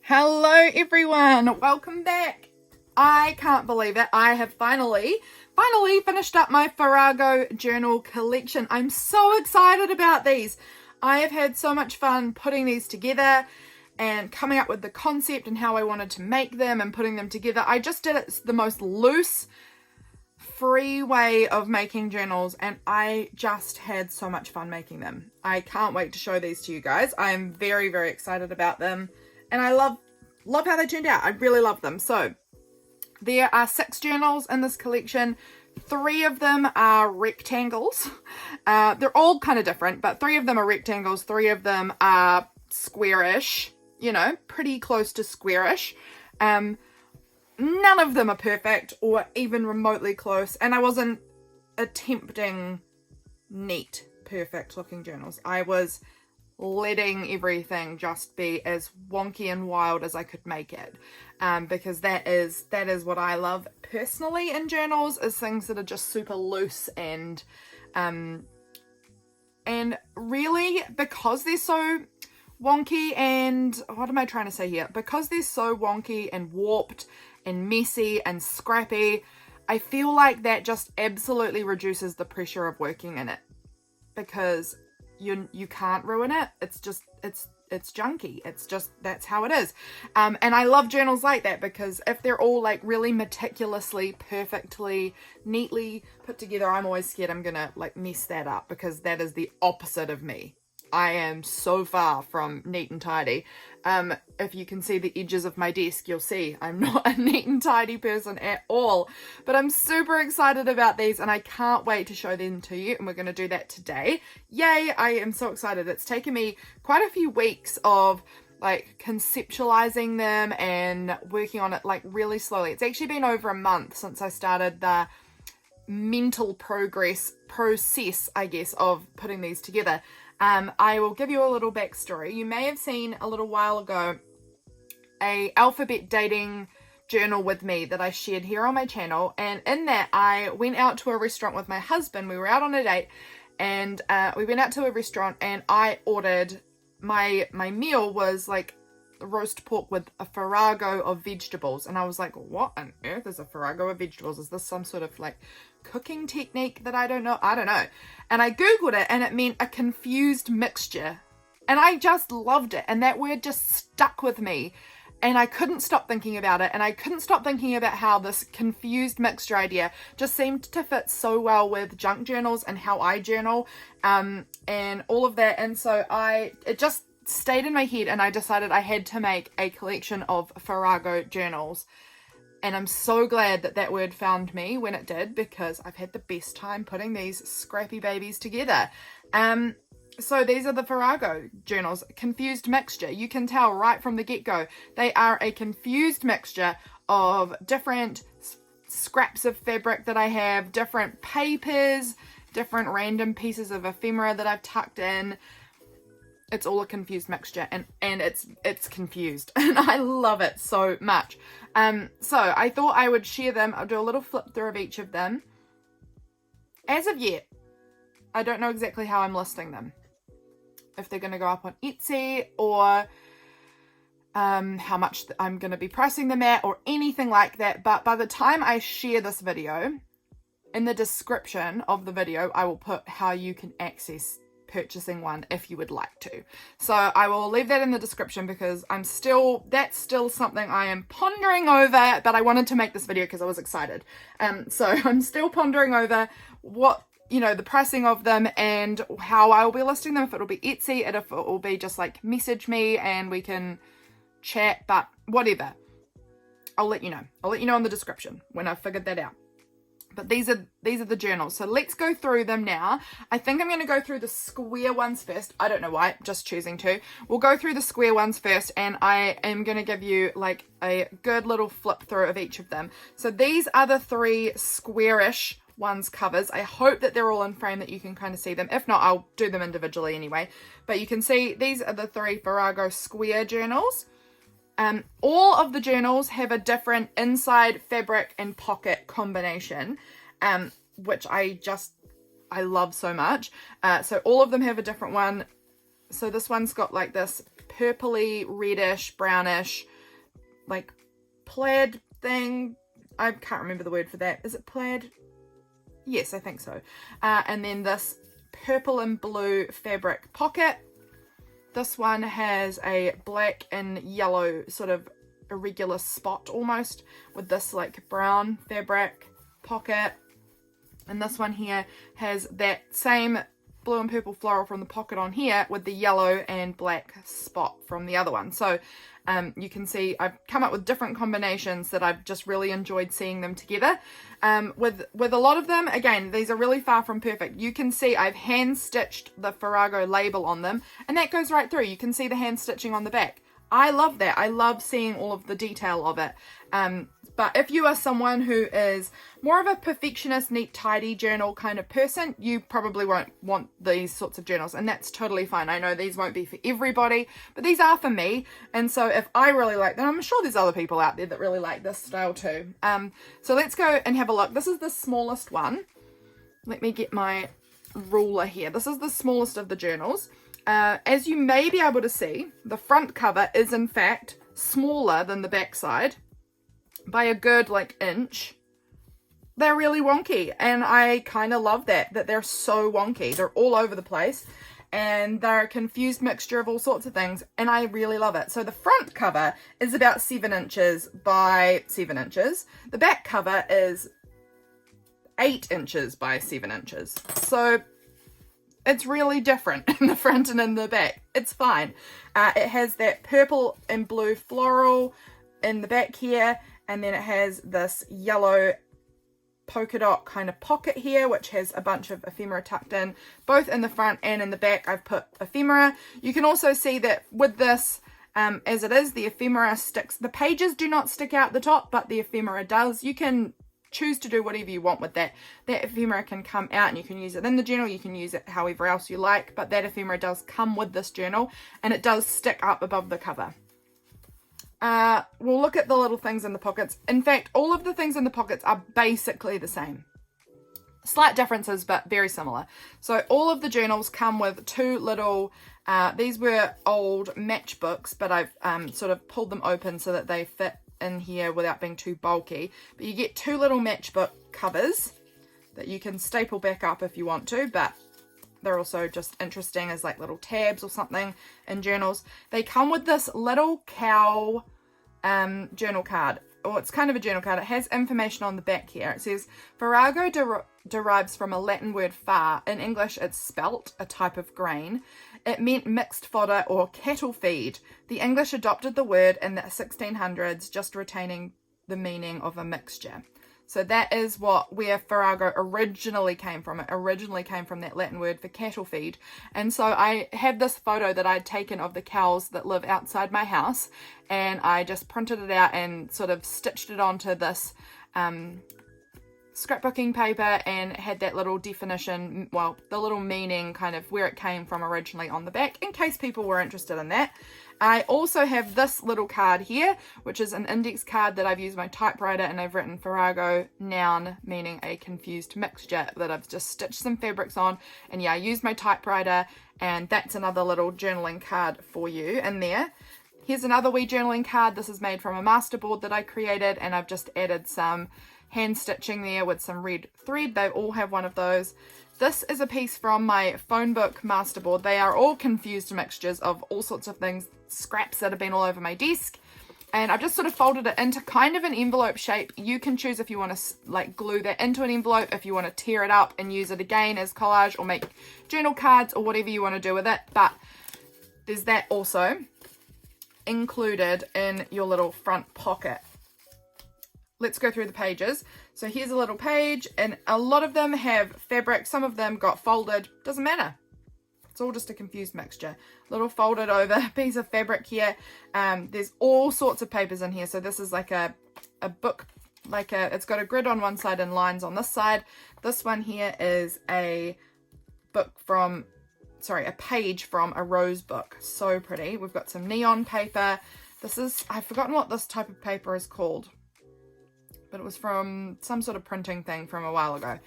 Hello everyone, welcome back. I can't believe it. I have finally finished up my Farrago journal collection. I'm so excited about these. I have had so much fun putting these together and coming up with the concept and how I wanted to make them and putting them together. I just did it the most loose, free way of making journals, and I just had so much fun making them. I can't wait to show these to you guys. I'm very, very excited about them. And I love how they turned out. I really love them. So there are 6 journals in this collection. 3 of them are rectangles. They're all kind of different, but 3 of them are rectangles. 3 of them are squarish, pretty close to squarish. None of them are perfect or even remotely close. And I wasn't attempting neat, perfect looking journals. I was letting everything just be as wonky and wild as I could make it, because that is what I love personally in journals, is things that are just super loose and really, because they're so wonky and what am I trying to say here? Because they're so wonky and warped and messy and scrappy, I feel like that just absolutely reduces the pressure of working in it, because you can't ruin it. It's junky. It's just, that's how it is. And I love journals like that, because if they're all like really meticulously, perfectly, neatly put together, I'm always scared I'm gonna like mess that up, because that is the opposite of me. I am so far from neat and tidy. If you can see the edges of my desk, you'll see I'm not a neat and tidy person at all. But I'm super excited about these, and I can't wait to show them to you, and we're going to do that today. Yay, I am so excited. It's taken me quite a few weeks of like conceptualizing them and working on it like really slowly. It's actually been over a month since I started the mental process, I guess, of putting these together. I will give you a little backstory. You may have seen a little while ago a alphabet dating journal with me that I shared here on my channel, and in that I went out to a restaurant with my husband. We were out on a date, and we went out to a restaurant, and I ordered, my meal was like roast pork with a Farrago of vegetables, and I was like, what on earth is a Farrago of vegetables? Is this some sort of like cooking technique that I don't know? And I googled it, and it meant a confused mixture, and I just loved it, and that word just stuck with me, and I couldn't stop thinking about it, and I couldn't stop thinking about how this confused mixture idea just seemed to fit so well with junk journals and how I journal, and all of that. And so it just stayed in my head, and I decided I had to make a collection of Farrago journals. And I'm so glad that that word found me when it did, because I've had the best time putting these scrappy babies together. So these are the Farrago journals, confused mixture. You can tell right from the get-go, they are a confused mixture of different scraps of fabric that I have, different papers, different random pieces of ephemera that I've tucked in. It's all a confused mixture, and it's confused, and I love it so much. So I thought I would share them. I'll do a little flip through of each of them. As of yet, I don't know exactly how I'm listing them. If they're going to go up on Etsy, or how much I'm going to be pricing them at, or anything like that. But by the time I share this video, in the description of the video, I will put how you can access purchasing one if you would like to. So I will leave that in the description, because that's still something I am pondering over, but I wanted to make this video because I was excited. So I'm still pondering over what, the pricing of them and how I will be listing them, if it'll be Etsy, and if it will be just like message me and we can chat, but whatever. I'll let you know. I'll let you know in the description when I've figured that out. But these are the journals. So let's go through them now. I think I'm going to go through the square ones first. I don't know why, just choosing to. We'll go through the square ones first, and I am going to give you like a good little flip through of each of them. So these are the 3 squarish ones covers. I hope that they're all in frame, that you can kind of see them. If not, I'll do them individually anyway. But you can see these are the 3 Farrago square journals. All of the journals have a different inside fabric and pocket combination, which I love so much. So all of them have a different one. So this one's got like this purpley, reddish, brownish like plaid thing. I can't remember the word for that. Is it plaid? Yes, I think so. And then this purple and blue fabric pocket. This one has a black and yellow sort of irregular spot almost with this like brown fabric pocket. And this one here has that same blue and purple floral from the pocket on here with the yellow and black spot from the other one. So you can see I've come up with different combinations that I've just really enjoyed seeing them together. With a lot of them, again, these are really far from perfect. You can see I've hand stitched the Farrago label on them, and that goes right through. You can see the hand stitching on the back. I love that. I love seeing all of the detail of it. But if you are someone who is more of a perfectionist, neat, tidy journal kind of person, you probably won't want these sorts of journals, and that's totally fine. I know these won't be for everybody, but these are for me. And so if I really like them, I'm sure there's other people out there that really like this style too. So let's go and have a look. This is the smallest one. Let me get my ruler here. This is the smallest of the journals. As you may be able to see, the front cover is in fact smaller than the back side by a good like inch. They're really wonky, and I kind of love that they're so wonky. They're all over the place, and they're a confused mixture of all sorts of things, and I really love it. So the front cover is about 7 inches by 7 inches. The back cover is 8 inches by 7 inches. So it's really different in the front and in the back. It's fine. It has that purple and blue floral in the back here, and then it has this yellow polka dot kind of pocket here, which has a bunch of ephemera tucked in. Both in the front and in the back I've put ephemera. You can also see that with this, as it is, the ephemera sticks. The pages do not stick out the top, but the ephemera does. You can choose to do whatever you want with that. That ephemera can come out, and you can use it in the journal, you can use it however else you like, but that ephemera does come with this journal, and it does stick up above the cover. We'll look at the little things in the pockets. In fact, all of the things in the pockets are basically the same. Slight differences, but very similar. So all of the journals come with 2 little, these were old matchbooks, but I've sort of pulled them open so that they fit in here without being too bulky. But you get 2 little matchbook covers that you can staple back up if you want to, but they're also just interesting as like little tabs or something in journals. They come with this little cow journal card, or it's kind of a journal card. It has information on the back here. It says Farrago derives from a Latin word far. In English it's spelt, a type of grain. It meant mixed fodder or cattle feed. The English adopted the word in the 1600s, just retaining the meaning of a mixture. So that is where Farrago originally came from. It originally came from that Latin word for cattle feed. And so I have this photo that I'd taken of the cows that live outside my house, and I just printed it out and sort of stitched it onto this scrapbooking paper, and had that little definition, well, the little meaning, kind of where it came from originally on the back, in case people were interested in that. I also have this little card here, which is an index card that I've used my typewriter, and I've written Farrago, noun, meaning a confused mixture, that I've just stitched some fabrics on. And yeah, I used my typewriter, and that's another little journaling card for you in there. Here's another wee journaling card. This is made from a masterboard that I created, and I've just added some hand stitching there with some red thread. They all have one of those. This is a piece from my phone book masterboard. They are all confused mixtures of all sorts of things, scraps that have been all over my desk, and I've just sort of folded it into kind of an envelope shape. You can choose if you want to like glue that into an envelope, if you want to tear it up and use it again as collage, or make journal cards, or whatever you want to do with it. But there's that also included in your little front pocket. Let's go through the pages. So here's a little page, and a lot of them have fabric. Some of them got folded. Doesn't matter. It's all just a confused mixture. Little folded over piece of fabric here. There's all sorts of papers in here. So this is like a book, it's got a grid on one side and lines on this side. This one here is a page from a rose book. So pretty. We've got some neon paper. I've forgotten what this type of paper is called, but it was from some sort of printing thing from a while ago.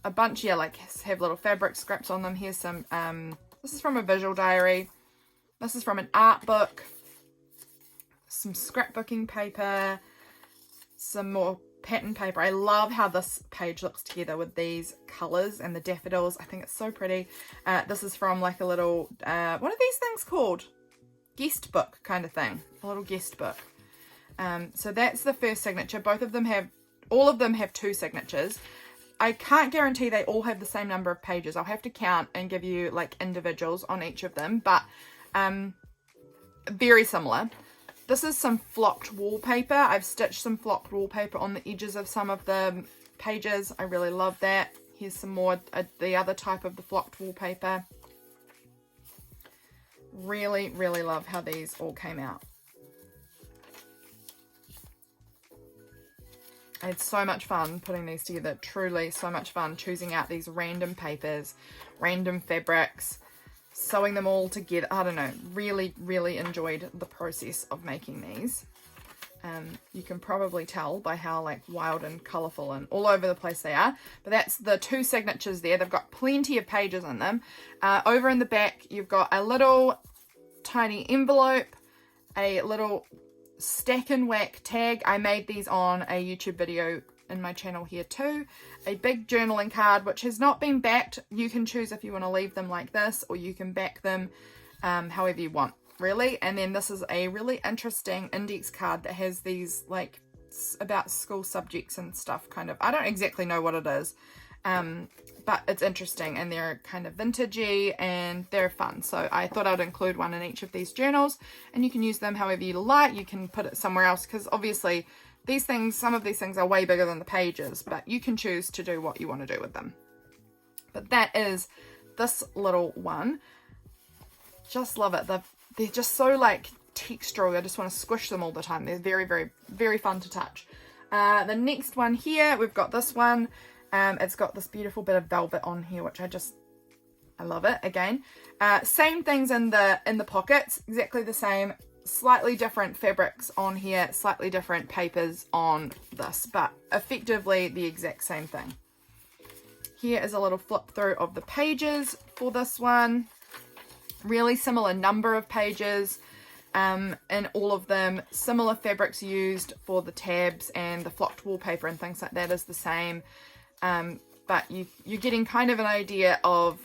A bunch, have little fabric scraps on them. Here's some, this is from a visual diary. This is from an art book. some scrapbooking paper, some more pattern paper. I love how this page looks together with these colors and the daffodils. I think it's so pretty. This is from like a little, what are these things called? Guest book kind of thing. A little guest book. So that's the first signature. All of them have 2 signatures. I can't guarantee they all have the same number of pages. I'll have to count and give you like individuals on each of them, but very similar. This is some flocked wallpaper. I've stitched some flocked wallpaper on the edges of some of the pages. I really love that. Here's some more, the other type of the flocked wallpaper. Really, really love how these all came out. I had so much fun putting these together. Truly so much fun choosing out these random papers, random fabrics, sewing them all together. I don't know, really, really enjoyed the process of making these. You can probably tell by how like wild and colourful and all over the place they are. But that's the 2 signatures there. They've got plenty of pages in them. Over in the back, you've got a little tiny envelope, a little stack and whack tag. I made these on a YouTube video in my channel here too. A big journaling card, which has not been backed. You can choose if you want to leave them like this, or you can back them however you want, really. And then this is a really interesting index card that has these like about school subjects and stuff kind of. I don't exactly know what it is, but it's interesting, and they're kind of vintagey and they're fun. So I thought I'd include one in each of these journals, and you can use them however you like. You can put it somewhere else, because obviously these things, some of these things are way bigger than the pages, but you can choose to do what you want to do with them. But that is this little one. Just love it. They're just so like textural. I just want to squish them all the time. They're very, very, very fun to touch. The next one here, we've got this one. It's got this beautiful bit of velvet on here, which I love it. Again, same things in the pockets, exactly the same, slightly different fabrics on here, slightly different papers on this, but effectively the exact same thing. Here is a little flip through of the pages for this one. Really similar number of pages in all of them. Similar fabrics used for the tabs, and the flocked wallpaper and things like that is the same. But you're getting kind of an idea of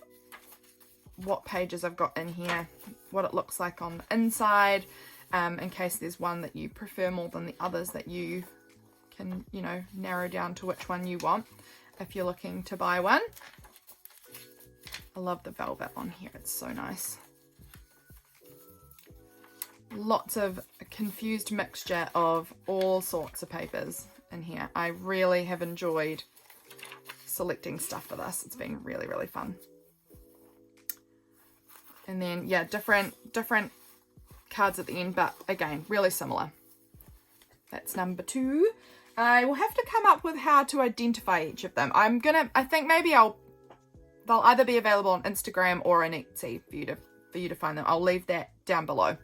what pages I've got in here, what it looks like on the inside, in case there's one that you prefer more than the others, that you can, you know, narrow down to which one you want if you're looking to buy one. I love the velvet on here, it's so nice. Lots of a confused mixture of all sorts of papers in here. I really have enjoyed selecting stuff for this. It's been really, really fun. And then yeah, different cards at the end, but again, really similar. That's number 2. I will have to come up with how to identify each of them. I think maybe they'll either be available on Instagram or on Etsy for you to find them. I'll leave that down below.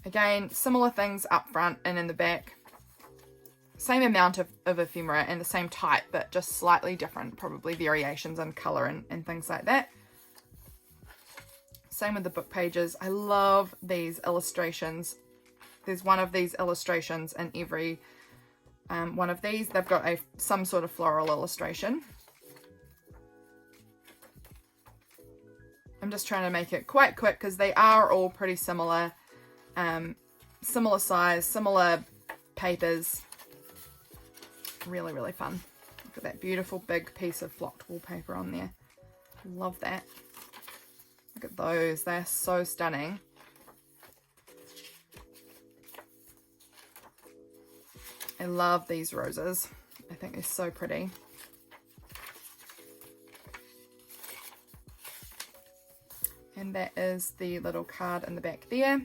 Again, similar things up front and in the back. Same amount of ephemera and the same type, but just slightly different, probably variations in colour and things like that. Same with the book pages. I love these illustrations. There's one of these illustrations in every one of these. They've got some sort of floral illustration. I'm just trying to make it quite quick because they are all pretty similar. Similar size, similar papers. Really, really fun. Look at that beautiful big piece of flocked wallpaper on there. Love that. Look at those. They're so stunning. I love these roses. I think they're so pretty. And that is the little card in the back there.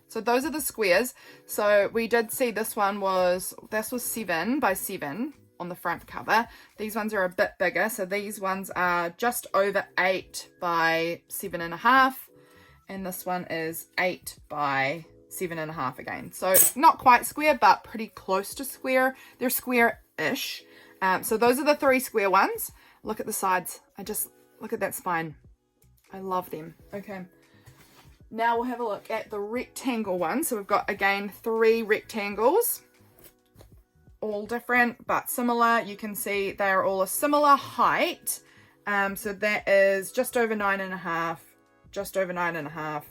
So those are the squares. So we did see this was 7 by 7 on the front cover. These ones are a bit bigger. So these ones are just over 8 by 7.5. And this one is 8 by 7.5 again. So not quite square, but pretty close to square. They're square-ish. So those are the 3 square ones. Look at the sides. Look at that spine. I love them. Okay. Now we'll have a look at the rectangle one. So we've got, again, 3 rectangles, all different but similar. You can see they're all a similar height. So that is just over 9.5, just over 9.5,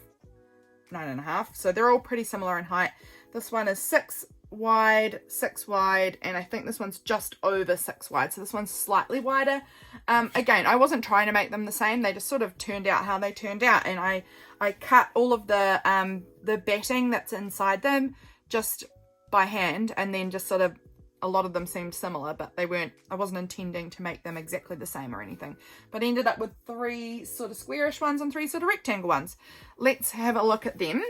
9.5. So they're all pretty similar in height. This one is 6 wide, 6 wide, and I think this one's just over 6 wide. So this one's slightly wider. Again, I wasn't trying to make them the same. They just sort of turned out how they turned out, and I cut all of the batting that's inside them just by hand, and then just sort of, a lot of them seemed similar, but they weren't. I wasn't intending to make them exactly the same or anything, but I ended up with 3 sort of squarish ones and 3 sort of rectangle ones. Let's have a look at them.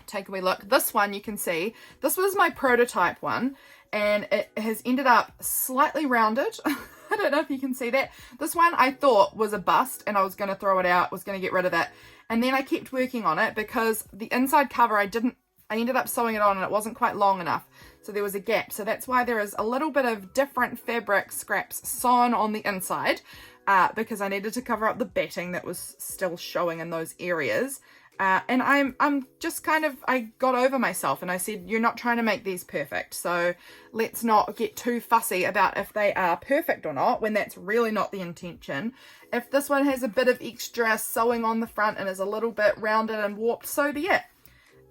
Take a wee look. This one, you can see, this was my prototype one, and it has ended up slightly rounded. I don't know if you can see that. This one I thought was a bust, and I was going to throw it out, was going to get rid of it. And then I kept working on it because the inside cover I ended up sewing it on, and it wasn't quite long enough. So there was a gap. So that's why there is a little bit of different fabric scraps sewn on the inside, because I needed to cover up the batting that was still showing in those areas. And I'm just kind of, I got over myself and I said, you're not trying to make these perfect. So let's not get too fussy about if they are perfect or not, when that's really not the intention. If this one has a bit of extra sewing on the front and is a little bit rounded and warped, so be it.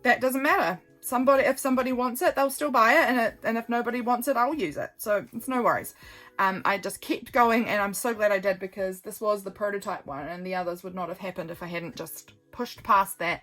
That doesn't matter. If somebody wants it, they'll still buy it, and if nobody wants it, I'll use it. So it's no worries. I just kept going, and I'm so glad I did, because this was the prototype one, and the others would not have happened if I hadn't just pushed past that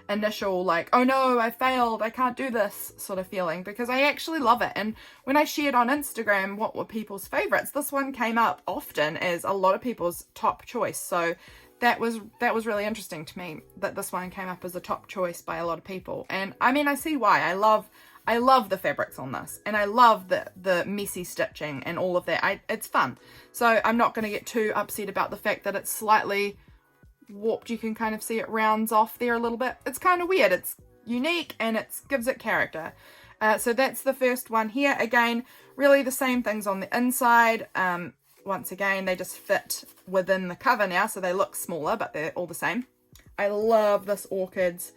initial, like, oh no, I failed, I can't do this sort of feeling, because I actually love it. And when I shared on Instagram what were people's favorites, this one came up often as a lot of people's top choice. So that was really interesting to me, that this one came up as a top choice by a lot of people. And I mean, I see why. I love the fabrics on this, and I love the messy stitching and all of that. It's fun. So I'm not going to get too upset about the fact that it's slightly warped. You can kind of see it rounds off there a little bit. It's kind of weird. It's unique, and it gives it character. So that's the first one here. Again, really the same things on the inside. Once again, they just fit within the cover now, so they look smaller, but they're all the same. I love this orchids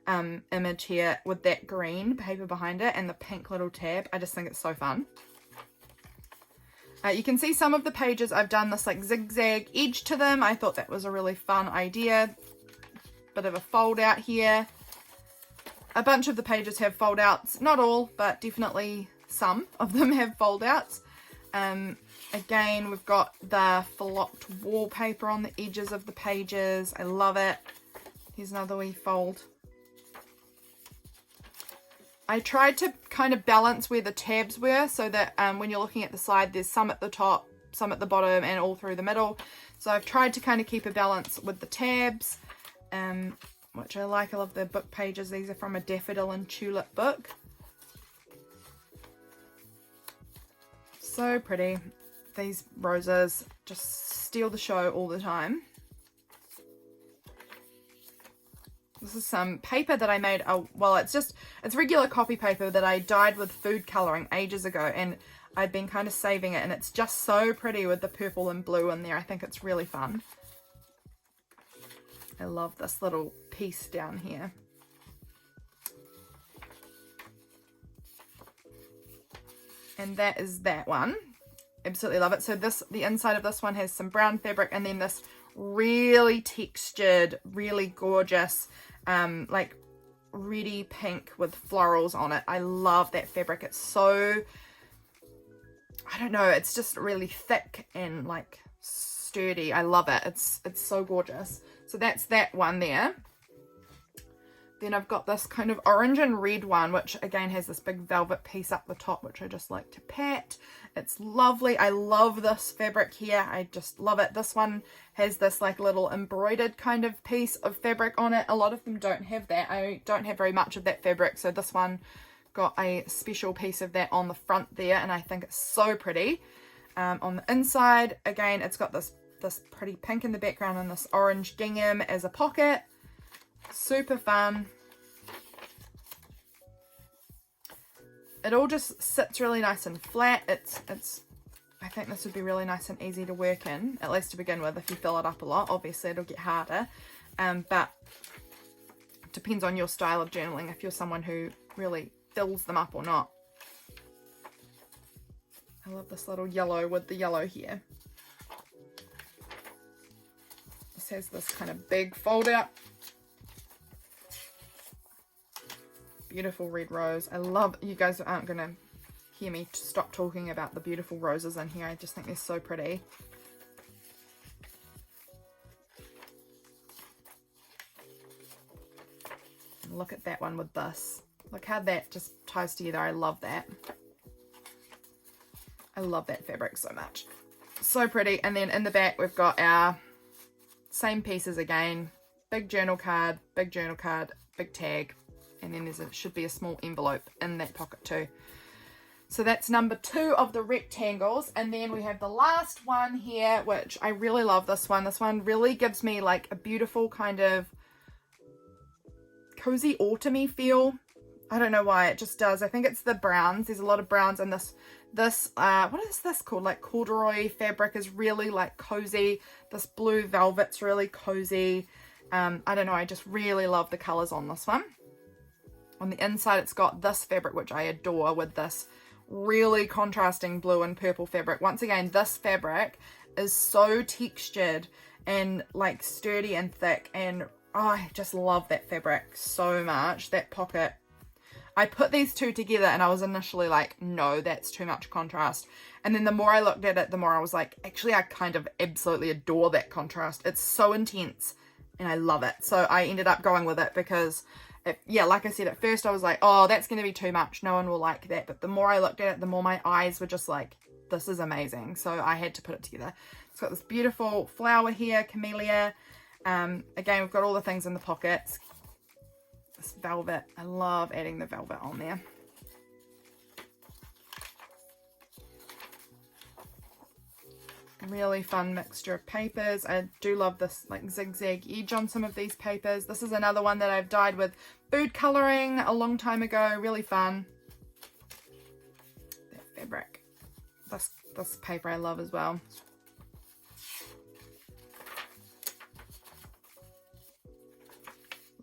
image here with that green paper behind it and the pink little tab. I just think it's so fun. You can see some of the pages I've done this like zigzag edge to them. I thought that was a really fun idea. Bit of a fold out here. A bunch of the pages have fold outs. Not all, but definitely some of them have fold outs. Again, we've got the flocked wallpaper on the edges of the pages. I love it. Here's another wee fold. I tried to kind of balance where the tabs were, so that when you're looking at the side, there's some at the top, some at the bottom, and all through the middle. So I've tried to kind of keep a balance with the tabs, which I like. I love the book pages. These are from a Daffodil and Tulip book. So pretty. These roses just steal the show all the time. This is some paper that I made, well, it's regular copy paper that I dyed with food colouring ages ago, and I've been kind of saving it, and it's just so pretty with the purple and blue in there. I think it's really fun. I love this little piece down here. And that is that one. Absolutely love it. So the inside of this one has some brown fabric, and then this really textured, really gorgeous, like reddy pink with florals on it. I love that fabric. It's so, I don't know, it's just really thick and like sturdy. I love it. It's so gorgeous. So that's that one there. Then I've got this kind of orange and red one, which again has this big velvet piece up the top, which I just like to pat. It's lovely. I love this fabric here. I just love it. This one has this like little embroidered kind of piece of fabric on it. A lot of them don't have that. I don't have very much of that fabric, so this one got a special piece of that on the front there, and I think it's so pretty. On the inside, again, it's got this pretty pink in the background and this orange gingham as a pocket. Super fun. It all just sits really nice and flat. I think this would be really nice and easy to work in, at least to begin with. If you fill it up a lot, obviously it'll get harder. But depends on your style of journaling, if you're someone who really fills them up or not. I love this little yellow with the yellow here. This has this kind of big fold out. Beautiful red rose. I love, you guys aren't going to hear me stop talking about the beautiful roses in here. I just think they're so pretty. And look at that one with this. Look how that just ties together. I love that. I love that fabric so much. So pretty. And then in the back we've got our same pieces again. Big journal card, big tag. And then should be a small envelope in that pocket too. So that's number 2 of the rectangles. And then we have the last one here, which I really love this one. This one really gives me like a beautiful kind of cozy autumny feel. I don't know why, it just does. I think it's the browns. There's a lot of browns in this what is this called? Like corduroy fabric is really like cozy. This blue velvet's really cozy. I don't know, I just really love the colors on this one. On the inside, it's got this fabric, which I adore, with this really contrasting blue and purple fabric. Once again, this fabric is so textured and like sturdy and thick, and oh, I just love that fabric so much. That pocket, I put these two together and I was initially like, no, that's too much contrast. And then the more I looked at it, the more I was like, actually, I kind of absolutely adore that contrast. It's so intense and I love it. So I ended up going with it because yeah, like I said, at first I was like, oh, that's going to be too much. No one will like that. But the more I looked at it, the more my eyes were just like, this is amazing. So I had to put it together. It's got this beautiful flower here, camellia. Again, we've got all the things in the pockets. This velvet. I love adding the velvet on there. Really fun mixture of papers. I do love this like zigzag edge on some of these papers. This is another one that I've dyed with food coloring a long time ago. Really fun. That fabric. This paper I love as well.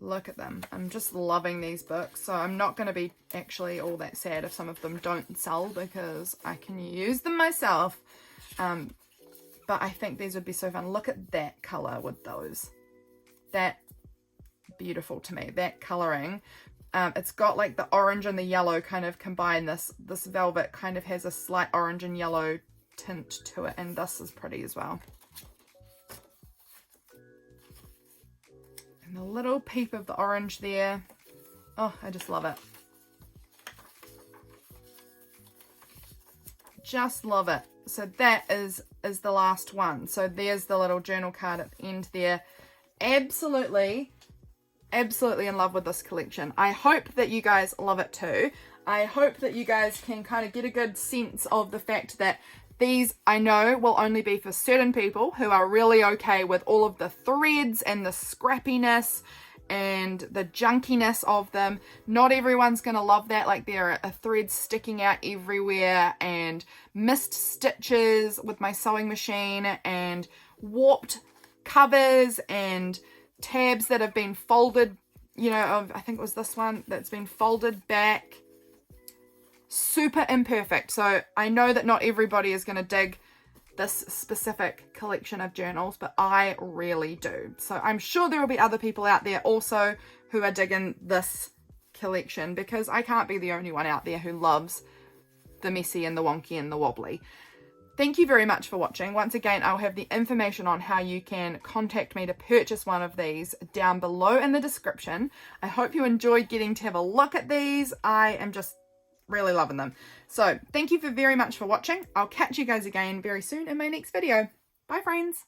Look at them. I'm just loving these books. So I'm not going to be actually all that sad if some of them don't sell, because I can use them myself. But I think these would be so fun. Look at that color with those. That beautiful to me. That coloring. It's got like the orange and the yellow kind of combined. This velvet kind of has a slight orange and yellow tint to it. And this is pretty as well. And the little peep of the orange there. Oh, I just love it. Just love it. So that is the last one. So there's the little journal card at the end there. Absolutely in love with this collection. I hope that you guys love it too. I hope that you guys can kind of get a good sense of the fact that these, I know, will only be for certain people who are really okay with all of the threads and the scrappiness and the junkiness of them. Not everyone's gonna love that. Like there are threads sticking out everywhere and missed stitches with my sewing machine and warped covers and tabs that have been folded, you know, I think it was this one that's been folded back. Super imperfect. So I know that not everybody is going to dig this specific collection of journals, but I really do. So I'm sure there will be other people out there also who are digging this collection, because I can't be the only one out there who loves the messy and the wonky and the wobbly. Thank you very much for watching. Once again, I'll have the information on how you can contact me to purchase one of these down below in the description. I hope you enjoyed getting to have a look at these. I am just really loving them. So thank you very much for watching. I'll catch you guys again very soon in my next video. Bye friends.